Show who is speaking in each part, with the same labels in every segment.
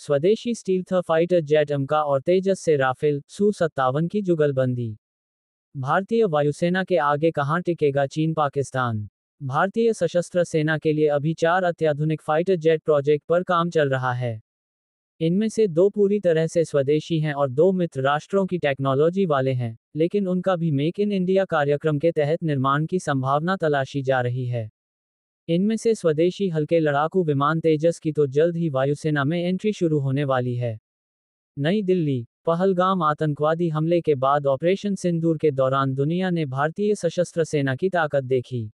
Speaker 1: स्वदेशी stealth fighter jet एमका और तेजस से राफेल Su-57 की जुगलबंदी। भारतीय वायुसेना के आगे कहां टिकेगा चीन पाकिस्तान। भारतीय सशस्त्र सेना के लिए अभी 4 अत्याधुनिक फाइटर जेट प्रोजेक्ट पर काम चल रहा है। इनमें से 2 पूरी तरह से स्वदेशी हैं और 2 मित्र राष्ट्रों की टेक्नोलॉजी वाले हैं, लेकिन उनका भी मेक इन इंडिया कार्यक्रम के तहत निर्माण की संभावना तलाशी जा रही है। इनमें से स्वदेशी हल्के लड़ाकू विमान तेजस की तो जल्द ही वायुसेना में एंट्री शुरू होने वाली है। नई दिल्ली। पहलगाम आतंकवादी हमले के बाद ऑपरेशन सिंदूर के दौरान दुनिया ने भारतीय सशस्त्र सेना की ताकत देखी।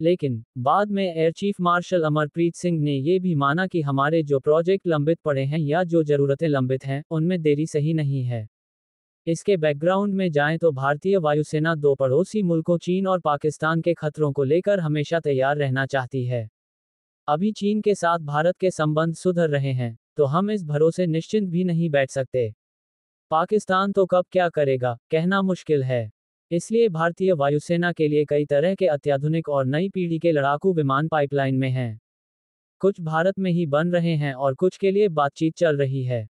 Speaker 1: लेकिन बाद में air chief marshal Amarpreet Singh ने ये भी माना कि हमारे जो प्रोजेक्ट लंबित पड़े हैं या जो जरूरतें लंबित हैं, उनमें देरी सही नहीं है। इसके बैकग्राउंड में जाएं तो भारतीय वायुसेना 2 पड़ोसी मुल्कों चीन और पाकिस्तान के खतरों को लेकर हमेशा तैयार रहना चाहती है। अभी चीन के साथ भारत के संबंध सुधर रहे हैं, तो हम इस भरोसे निश्चिंत भी नहीं बैठ सकते। पाकिस्तान तो कब क्या करेगा, कहना मुश्किल है। इसलिए भारतीय वायुसेना के लिए कई तरह के अत्याधुनिक और नई पीढ़ी के लड़ाकू विमान पाइपलाइन में हैं। कुछ भारत में ही बन रहे हैं और कुछ के लिए बातचीत चल रही है।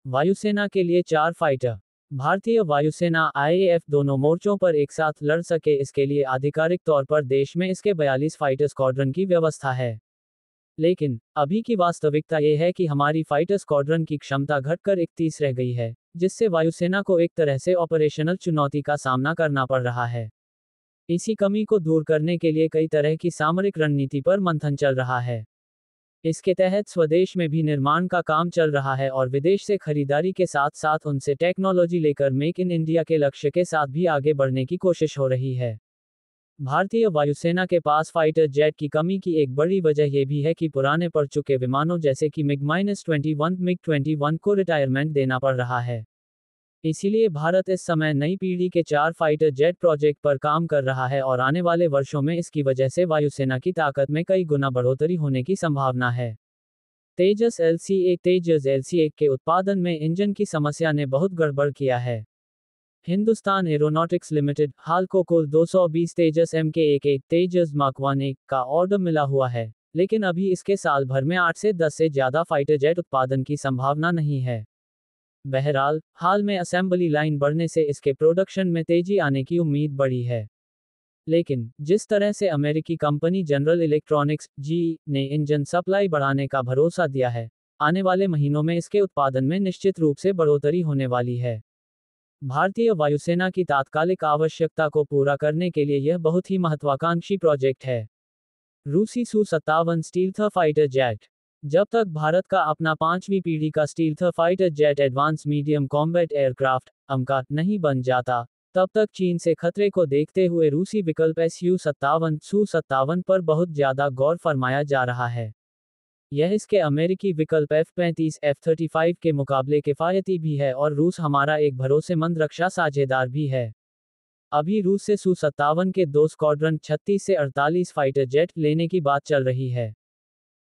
Speaker 1: वायुसेना के लिए 4 फाइटर। भारतीय वायुसेना IAF दोनों मोर्चों पर एक साथ लड़ सके, इसके लिए आधिकारिक तौर पर देश में इसके 42 फाइटर स्क्वाड्रन की व्यवस्था है। लेकिन अभी की वास्तविकता ये है कि हमारी फाइटर स्क्वाड्रन की क्षमता घटकर 31 रह गई है, जिससे वायुसेना को एक तरह से ऑपरेशनल चुनौती का सामना करना पड़ रहा है। इसी कमी को दूर करने के लिए कई तरह की सामरिक रणनीति पर मंथन चल रहा है। इसके तहत स्वदेश में भी निर्माण का काम चल रहा है और विदेश से खरीदारी के साथ साथ उनसे टेक्नोलॉजी लेकर मेक इन इंडिया के लक्ष्य के साथ भी आगे बढ़ने की कोशिश हो रही है। भारतीय वायुसेना के पास फाइटर जेट की कमी की एक बड़ी वजह यह भी है कि पुराने पड़ चुके विमानों जैसे कि MiG-21 MiG-21 को रिटायरमेंट देना पड़ रहा है। इसीलिए भारत इस समय नई पीढ़ी के 4 फाइटर जेट प्रोजेक्ट पर काम कर रहा है और आने वाले वर्षों में इसकी वजह से वायुसेना की ताकत में कई गुना बढ़ोतरी होने की संभावना है। तेजस LC-1 के उत्पादन में इंजन की समस्या ने बहुत गड़बड़ किया है। हिंदुस्तान एरोनॉटिक्स लिमिटेड हाल को कुल 220 तेजस Mk-11 तेजस मार्क 1 का ऑर्डर मिला हुआ है, लेकिन अभी इसके साल भर में 8 से 10 से ज्यादा फाइटर जेट उत्पादन की संभावना नहीं है। बहरहाल, हाल में असेंबली लाइन बढ़ने से इसके प्रोडक्शन में तेजी आने की उम्मीद बढ़ी है। लेकिन जिस तरह से अमेरिकी कंपनी जनरल इलेक्ट्रॉनिक्स GE ने इंजन सप्लाई बढ़ाने का भरोसा दिया है, आने वाले महीनों में इसके उत्पादन में निश्चित रूप से बढ़ोतरी होने वाली है। भारतीय वायुसेना की तात्कालिक आवश्यकता को पूरा करने के लिए यह बहुत ही महत्वाकांक्षी प्रोजेक्ट है। रूसी Su-57 स्टील्थ फाइटर जेट। जब तक भारत का अपना 5वीं पीढ़ी का stealth fighter jet advance medium combat aircraft AMCA नहीं बन जाता, तब तक चीन से खतरे को देखते हुए रूसी विकल्प Su-57 पर बहुत ज्यादा गौर फरमाया जा रहा है। यह इसके अमेरिकी विकल्प F-35 F-35 के मुकाबले किफायती भी है और रूस हमारा एक भरोसेमंद रक्षा साझेदार भी है। अभी रूस से Su-57 के 2 स्क्वाड्रन 36 से 48 फाइटर जेट लेने की बात चल रही है।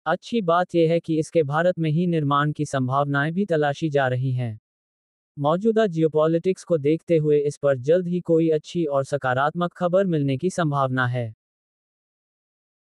Speaker 1: अच्छी बात यह है कि इसके भारत में ही निर्माण की संभावनाएं भी तलाशी जा रही हैं। मौजूदा जियोपॉलिटिक्स को देखते हुए इस पर जल्द ही कोई अच्छी और सकारात्मक खबर मिलने की संभावना है।